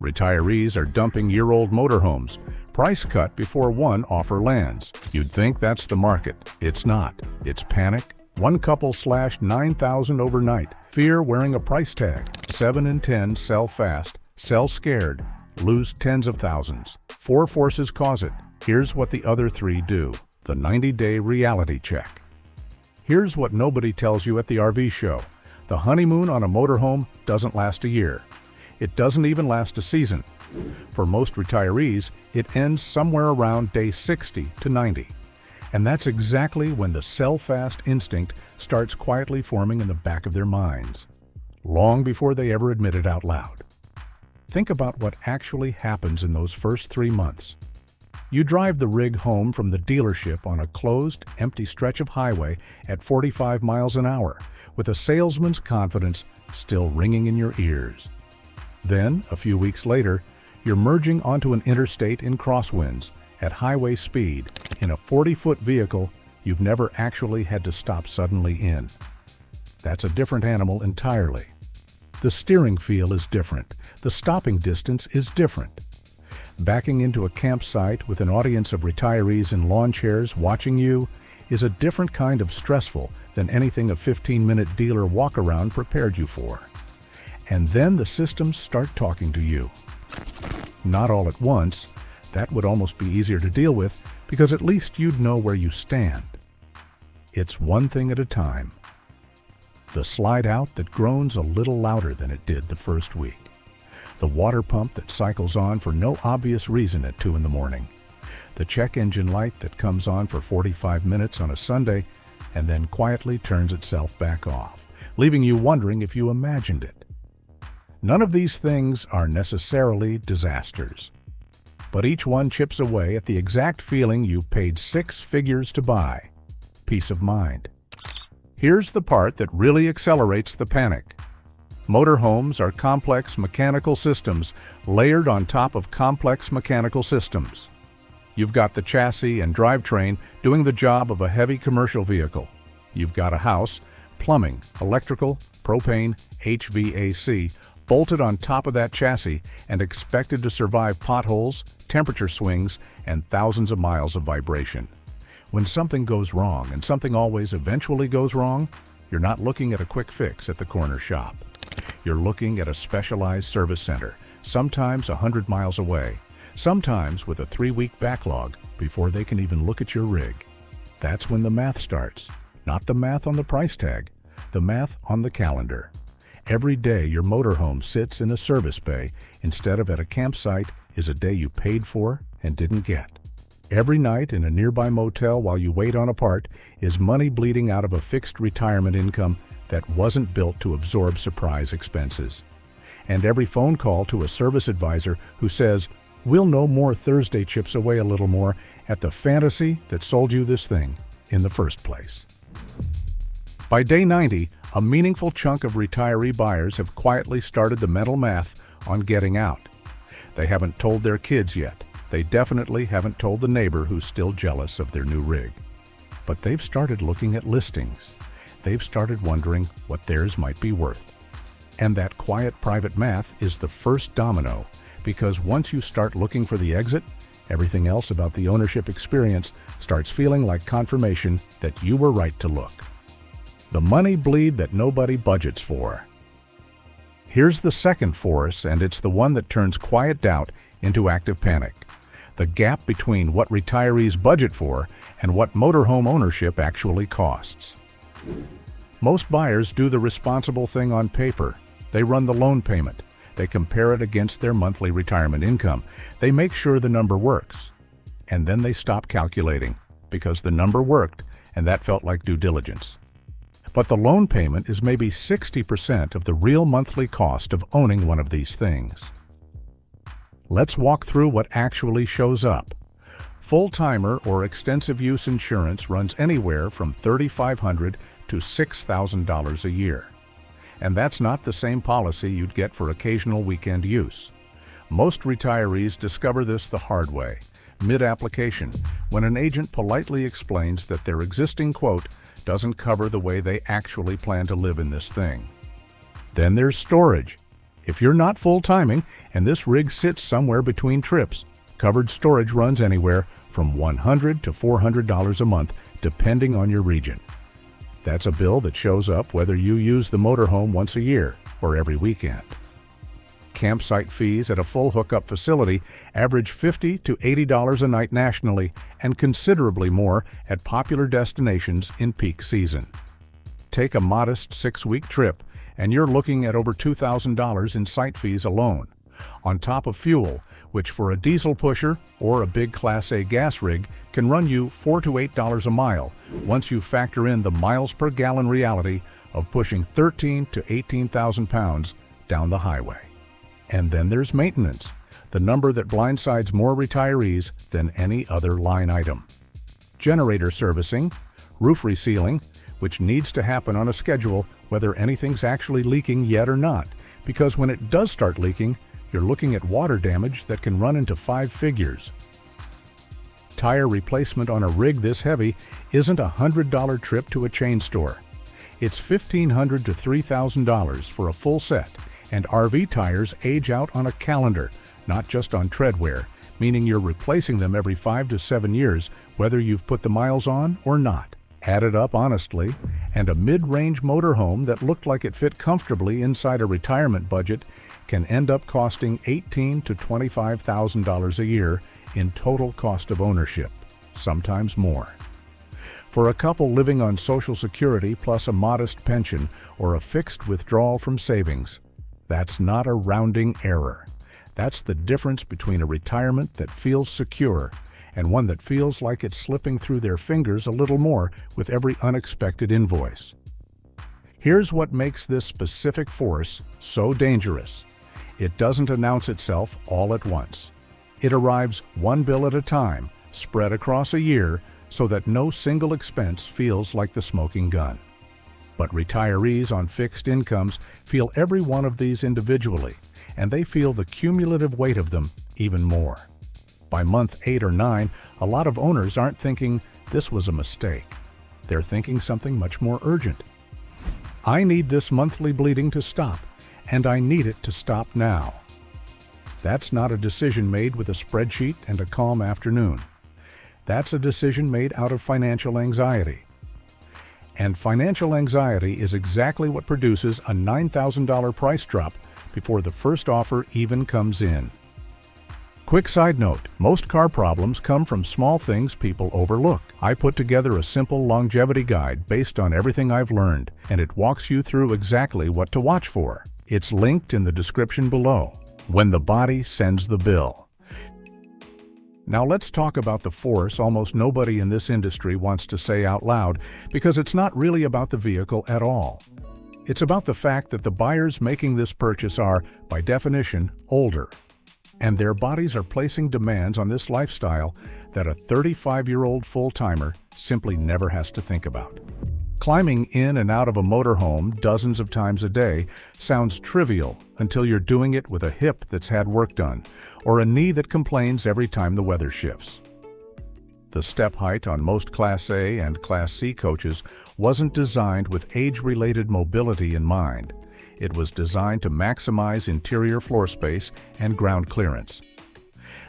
Retirees are dumping year-old motorhomes, price cut before one offer lands. You'd think that's the market. It's not. It's panic. One couple slashed $9,000 overnight. Fear wearing a price tag. 7 in 10 sell fast, sell scared, lose tens of thousands. 4 forces cause it. Here's what the other 3 do. The 90-day reality check. Here's what nobody tells you at the RV show. The honeymoon on a motorhome doesn't last a year. It doesn't even last a season. For most retirees, it ends somewhere around day 60 to 90. And that's exactly when the sell-fast instinct starts quietly forming in the back of their minds, long before they ever admit it out loud. Think about what actually happens in those first 3 months. You drive the rig home from the dealership on a closed, empty stretch of highway at 45 miles an hour, with a salesman's confidence still ringing in your ears. Then, a few weeks later, you're merging onto an interstate in crosswinds at highway speed in a 40-foot vehicle you've never actually had to stop suddenly in. That's a different animal entirely. The steering feel is different. The stopping distance is different. Backing into a campsite with an audience of retirees in lawn chairs watching you is a different kind of stressful than anything a 15-minute dealer walk-around prepared you for. And then the systems start talking to you. Not all at once. That would almost be easier to deal with because at least you'd know where you stand. It's one thing at a time. The slide out that groans a little louder than it did the first week. The water pump that cycles on for no obvious reason at 2 in the morning. The check engine light that comes on for 45 minutes on a Sunday and then quietly turns itself back off, leaving you wondering if you imagined it. None of these things are necessarily disasters, but each one chips away at the exact feeling you paid 6 figures to buy: peace of mind. Here's the part that really accelerates the panic. Motorhomes are complex mechanical systems layered on top of complex mechanical systems. You've got the chassis and drivetrain doing the job of a heavy commercial vehicle. You've got a house, plumbing, electrical, propane, HVAC, bolted on top of that chassis and expected to survive potholes, temperature swings, and thousands of miles of vibration. When something goes wrong, and something always eventually goes wrong, you're not looking at a quick fix at the corner shop. You're looking at a specialized service center, sometimes 100 miles away, sometimes with a 3-week backlog before they can even look at your rig. That's when the math starts. Not the math on the price tag, the math on the calendar. Every day your motorhome sits in a service bay instead of at a campsite is a day you paid for and didn't get. Every night in a nearby motel while you wait on a part is money bleeding out of a fixed retirement income that wasn't built to absorb surprise expenses. And every phone call to a service advisor who says, "We'll know more Thursday chips away a little more at the fantasy that sold you this thing in the first place." By day 90, a meaningful chunk of retiree buyers have quietly started the mental math on getting out. They haven't told their kids yet. They definitely haven't told the neighbor who's still jealous of their new rig. But they've started looking at listings. They've started wondering what theirs might be worth. And that quiet private math is the first domino, because once you start looking for the exit, everything else about the ownership experience starts feeling like confirmation that you were right to look. The money bleed that nobody budgets for. Here's the second force, and it's the one that turns quiet doubt into active panic. The gap between what retirees budget for and what motorhome ownership actually costs. Most buyers do the responsible thing on paper. They run the loan payment. They compare it against their monthly retirement income. They make sure the number works. And then they stop calculating because the number worked and that felt like due diligence. But the loan payment is maybe 60% of the real monthly cost of owning one of these things. Let's walk through what actually shows up. Full-timer or extensive use insurance runs anywhere from $3,500 to $6,000 a year. And that's not the same policy you'd get for occasional weekend use. Most retirees discover this the hard way, mid-application, when an agent politely explains that their existing quote doesn't cover the way they actually plan to live in this thing. Then there's storage. If you're not full-timing and this rig sits somewhere between trips, covered storage runs anywhere from $100 to $400 a month, depending on your region. That's a bill that shows up whether you use the motorhome once a year or every weekend. Campsite fees at a full hookup facility average $50 to $80 a night nationally and considerably more at popular destinations in peak season. Take a modest 6-week trip and you're looking at over $2,000 in site fees alone, on top of fuel, which for a diesel pusher or a big Class A gas rig can run you $4 to $8 a mile once you factor in the miles per gallon reality of pushing 13 to 18,000 pounds down the highway. And then there's maintenance, the number that blindsides more retirees than any other line item. Generator servicing, roof resealing, which needs to happen on a schedule whether anything's actually leaking yet or not, because when it does start leaking, you're looking at water damage that can run into 5 figures. Tire replacement on a rig this heavy isn't a $100 trip to a chain store. It's $1,500 to $3,000 for a full set, and RV tires age out on a calendar, not just on tread wear, meaning you're replacing them every 5 to 7 years, whether you've put the miles on or not. Added up honestly, and a mid-range motorhome that looked like it fit comfortably inside a retirement budget can end up costing $18,000 to $25,000 a year in total cost of ownership, sometimes more. For a couple living on Social Security plus a modest pension or a fixed withdrawal from savings, that's not a rounding error. That's the difference between a retirement that feels secure and one that feels like it's slipping through their fingers a little more with every unexpected invoice. Here's what makes this specific force so dangerous. It doesn't announce itself all at once. It arrives one bill at a time, spread across a year, so that no single expense feels like the smoking gun. But retirees on fixed incomes feel every one of these individually, and they feel the cumulative weight of them even more. By month 8 or 9, a lot of owners aren't thinking this was a mistake. They're thinking something much more urgent. I need this monthly bleeding to stop, and I need it to stop now. That's not a decision made with a spreadsheet and a calm afternoon. That's a decision made out of financial anxiety. And financial anxiety is exactly what produces a $9,000 price drop before the first offer even comes in. Quick side note, most car problems come from small things people overlook. I put together a simple longevity guide based on everything I've learned, and it walks you through exactly what to watch for. It's linked in the description below. When the body sends the bill. Now let's talk about the force almost nobody in this industry wants to say out loud, because it's not really about the vehicle at all. It's about the fact that the buyers making this purchase are, by definition, older. And their bodies are placing demands on this lifestyle that a 35-year-old full-timer simply never has to think about. Climbing in and out of a motorhome dozens of times a day sounds trivial until you're doing it with a hip that's had work done, or a knee that complains every time the weather shifts. The step height on most Class A and Class C coaches wasn't designed with age-related mobility in mind. It was designed to maximize interior floor space and ground clearance.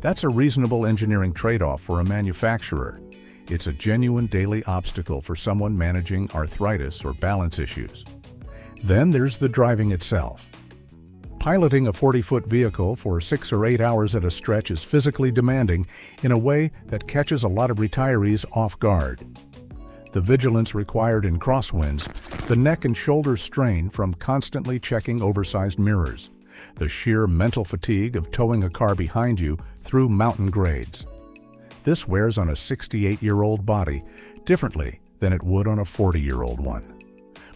That's a reasonable engineering trade-off for a manufacturer. It's a genuine daily obstacle for someone managing arthritis or balance issues. Then there's the driving itself. Piloting a 40-foot vehicle for 6 or 8 hours at a stretch is physically demanding in a way that catches a lot of retirees off guard. The vigilance required in crosswinds, the neck and shoulder strain from constantly checking oversized mirrors, the sheer mental fatigue of towing a car behind you through mountain grades. This wears on a 68-year-old body differently than it would on a 40-year-old one.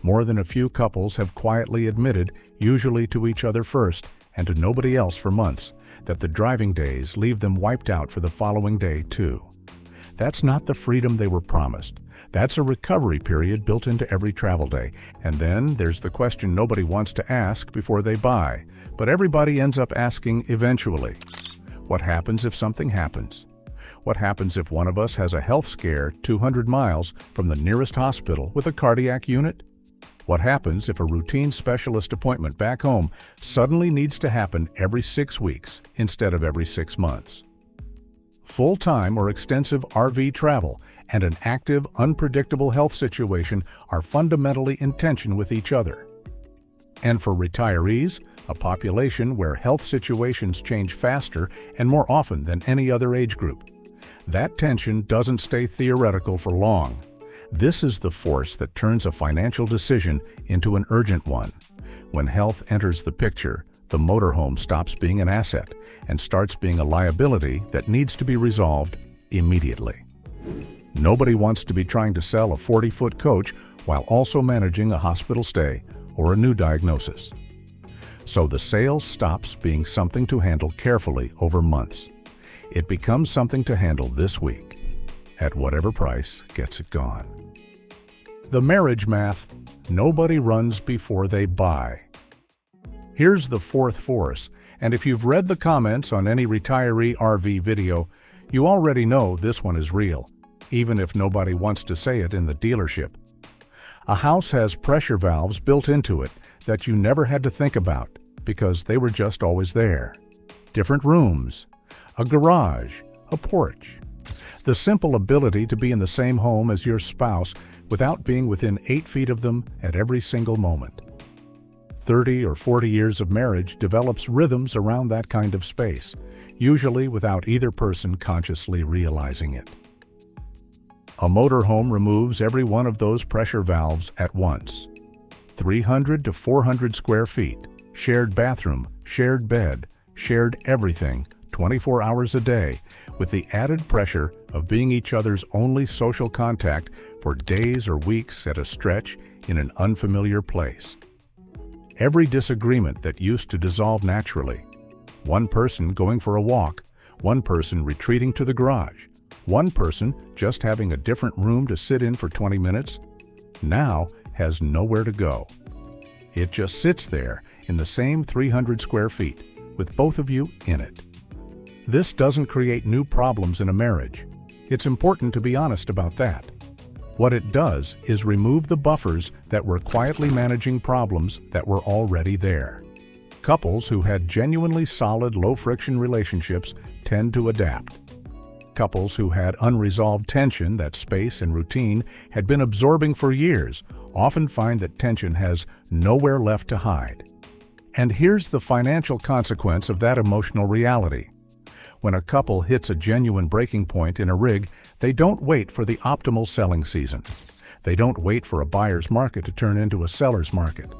More than a few couples have quietly admitted, usually to each other first and to nobody else for months, that the driving days leave them wiped out for the following day too. That's not the freedom they were promised. That's a recovery period built into every travel day. And then there's the question nobody wants to ask before they buy, but everybody ends up asking eventually. What happens if something happens? What happens if one of us has a health scare 200 miles from the nearest hospital with a cardiac unit? What happens if a routine specialist appointment back home suddenly needs to happen every 6 weeks instead of every 6 months? Full-time or extensive RV travel and an active, unpredictable health situation are fundamentally in tension with each other. And for retirees, a population where health situations change faster and more often than any other age group, that tension doesn't stay theoretical for long. This is the force that turns a financial decision into an urgent one. When health enters the picture, the motorhome stops being an asset and starts being a liability that needs to be resolved immediately. Nobody wants to be trying to sell a 40-foot coach while also managing a hospital stay or a new diagnosis. So the sale stops being something to handle carefully over months. It becomes something to handle this week, at whatever price gets it gone. The marriage math: nobody runs before they buy. Here's the fourth force, and if you've read the comments on any retiree RV video, you already know this one is real, even if nobody wants to say it in the dealership. A house has pressure valves built into it that you never had to think about because they were just always there. Different rooms, a garage, a porch. The simple ability to be in the same home as your spouse without being within 8 feet of them at every single moment. 30 or 40 years of marriage develops rhythms around that kind of space, usually without either person consciously realizing it. A motorhome removes every one of those pressure valves at once. 300 to 400 square feet, shared bathroom, shared bed, shared everything, 24 hours a day, with the added pressure of being each other's only social contact for days or weeks at a stretch in an unfamiliar place. Every disagreement that used to dissolve naturally. One person going for a walk, one person retreating to the garage, one person just having a different room to sit in for 20 minutes, now has nowhere to go. It just sits there in the same 300 square feet, with both of you in it. This doesn't create new problems in a marriage. It's important to be honest about that. What it does is remove the buffers that were quietly managing problems that were already there. Couples who had genuinely solid, low-friction relationships tend to adapt. Couples who had unresolved tension that space and routine had been absorbing for years often find that tension has nowhere left to hide. And here's the financial consequence of that emotional reality. When a couple hits a genuine breaking point in a rig, they don't wait for the optimal selling season. They don't wait for a buyer's market to turn into a seller's market.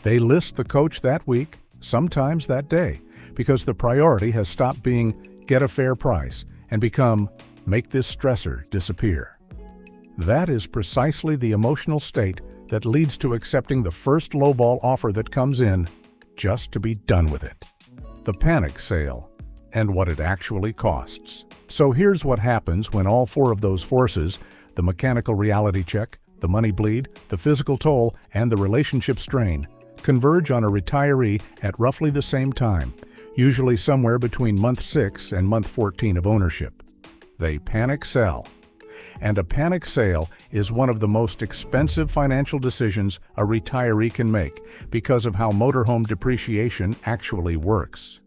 They list the coach that week, sometimes that day, because the priority has stopped being get a fair price and become make this stressor disappear. That is precisely the emotional state that leads to accepting the first lowball offer that comes in just to be done with it. The panic sale, and what it actually costs. So here's what happens when all four of those forces, the mechanical reality check, the money bleed, the physical toll, and the relationship strain, converge on a retiree at roughly the same time, usually somewhere between month 6 and month 14 of ownership. They panic sell. And a panic sale is one of the most expensive financial decisions a retiree can make because of how motorhome depreciation actually works.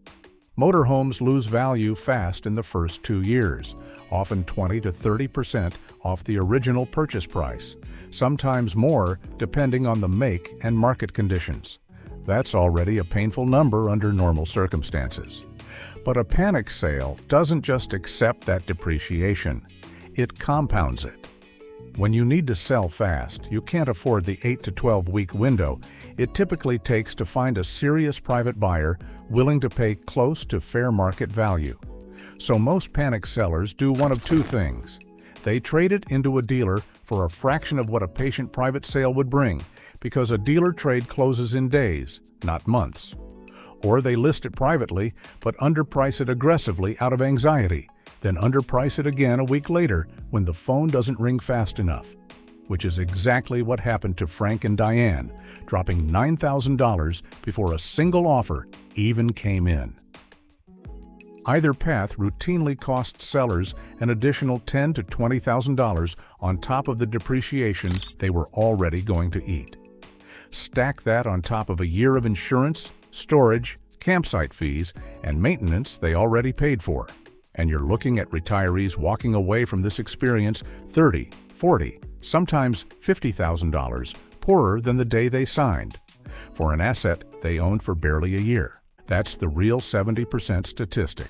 Motorhomes lose value fast in the first 2 years, often 20 to 30% off the original purchase price, sometimes more depending on the make and market conditions. That's already a painful number under normal circumstances. But a panic sale doesn't just accept that depreciation, it compounds it. When you need to sell fast, you can't afford the 8 to 12 week window it typically takes to find a serious private buyer willing to pay close to fair market value. So most panic sellers do one of two things. They trade it into a dealer for a fraction of what a patient private sale would bring, because a dealer trade closes in days, not months. Or they list it privately, but underprice it aggressively out of anxiety, then underprice it again a week later when the phone doesn't ring fast enough, which is exactly what happened to Frank and Diane, dropping $9,000 before a single offer even came in. Either path routinely costs sellers an additional $10,000 to $20,000 on top of the depreciation they were already going to eat. Stack that on top of a year of insurance, storage, campsite fees, and maintenance they already paid for. And you're looking at retirees walking away from this experience $30, $40, sometimes $50,000 poorer than the day they signed, for an asset they owned for barely a year. That's the real 70% statistic.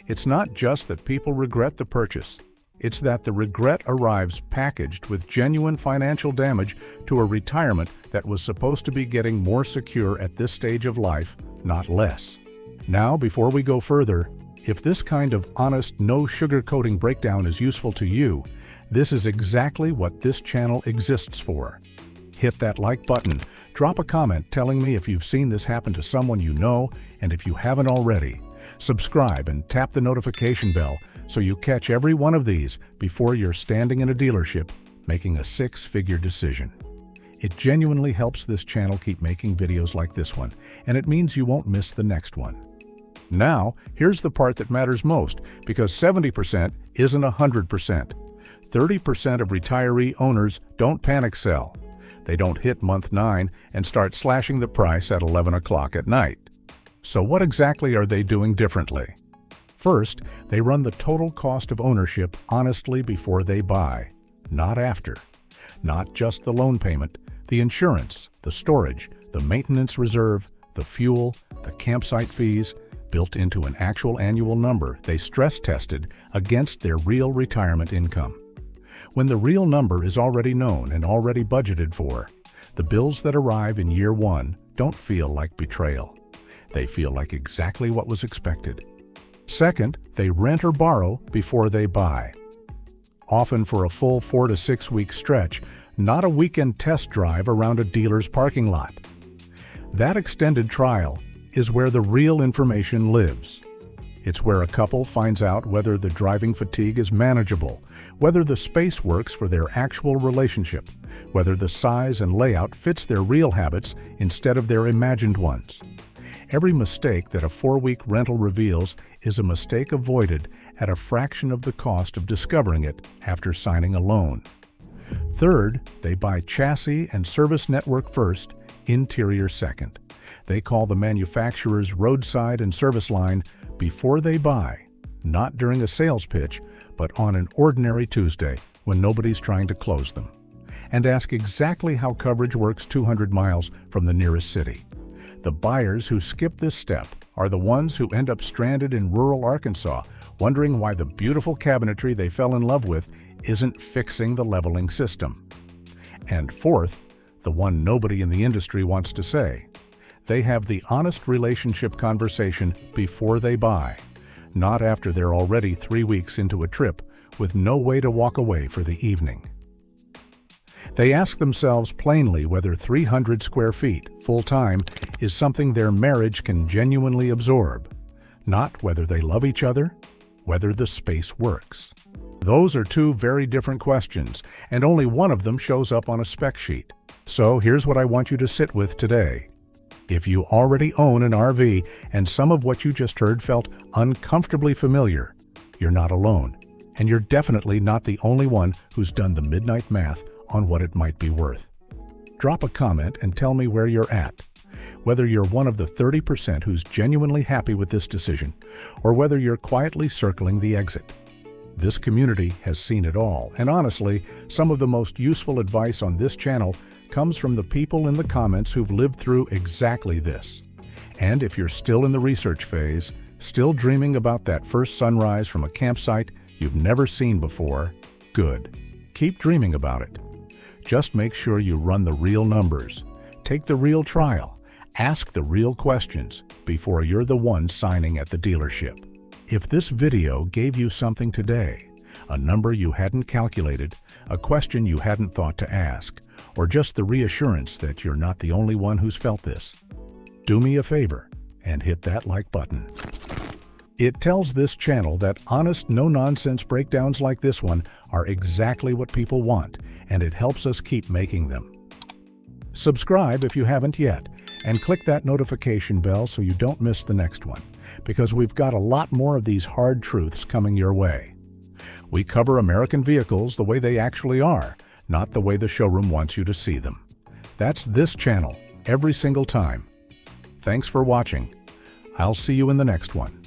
It's not just that people regret the purchase. It's that the regret arrives packaged with genuine financial damage to a retirement that was supposed to be getting more secure at this stage of life, not less. Now, before we go further, if this kind of honest, no sugarcoating breakdown is useful to you, this is exactly what this channel exists for. Hit that like button, drop a comment telling me if you've seen this happen to someone you know, and if you haven't already, subscribe and tap the notification bell so you catch every one of these before you're standing in a dealership making a six-figure decision. It genuinely helps this channel keep making videos like this one, and it means you won't miss the next one. Now, here's the part that matters most, because 70% isn't 100%. 30% of retiree owners don't panic sell. They don't hit month 9 and start slashing the price at 11 o'clock at night. So what exactly are they doing differently? First, they run the total cost of ownership honestly before they buy, not after. Not just the loan payment, the insurance, the storage, the maintenance reserve, the fuel, the campsite fees, built into an actual annual number they stress-tested against their real retirement income. When the real number is already known and already budgeted for, the bills that arrive in year 1 don't feel like betrayal. They feel like exactly what was expected. Second, they rent or borrow before they buy. Often for a full 4 to 6 week stretch, not a weekend test drive around a dealer's parking lot. That extended trial is where the real information lives. It's where a couple finds out whether the driving fatigue is manageable, whether the space works for their actual relationship, whether the size and layout fits their real habits instead of their imagined ones. Every mistake that a 4-week rental reveals is a mistake avoided at a fraction of the cost of discovering it after signing a loan. Third, they buy chassis and service network first, interior second. They call the manufacturer's roadside and service line before they buy, not during a sales pitch, but on an ordinary Tuesday when nobody's trying to close them, and ask exactly how coverage works 200 miles from the nearest city. The buyers who skip this step are the ones who end up stranded in rural Arkansas, wondering why the beautiful cabinetry they fell in love with isn't fixing the leveling system. And fourth, the one nobody in the industry wants to say, they have the honest relationship conversation before they buy, not after they're already 3 weeks into a trip with no way to walk away for the evening. They ask themselves plainly whether 300 square feet, full-time, is something their marriage can genuinely absorb, not whether they love each other, whether the space works. Those are two very different questions, and only one of them shows up on a spec sheet. So here's what I want you to sit with today. If you already own an RV and some of what you just heard felt uncomfortably familiar, you're not alone, and you're definitely not the only one who's done the midnight math on what it might be worth. Drop a comment and tell me where you're at, whether you're one of the 30% who's genuinely happy with this decision, or whether you're quietly circling the exit. This community has seen it all, and honestly, some of the most useful advice on this channel comes from the people in the comments who've lived through exactly this. And if you're still in the research phase, still dreaming about that first sunrise from a campsite you've never seen before, good. Keep dreaming about it. Just make sure you run the real numbers, take the real trial, ask the real questions before you're the one signing at the dealership. If this video gave you something today, a number you hadn't calculated, a question you hadn't thought to ask, or just the reassurance that you're not the only one who's felt this, do me a favor and hit that like button. It tells this channel that honest, no-nonsense breakdowns like this one are exactly what people want, and it helps us keep making them. Subscribe if you haven't yet, and click that notification bell so you don't miss the next one, because we've got a lot more of these hard truths coming your way. We cover American vehicles the way they actually are, not the way the showroom wants you to see them. That's this channel, every single time. Thanks for watching. I'll see you in the next one.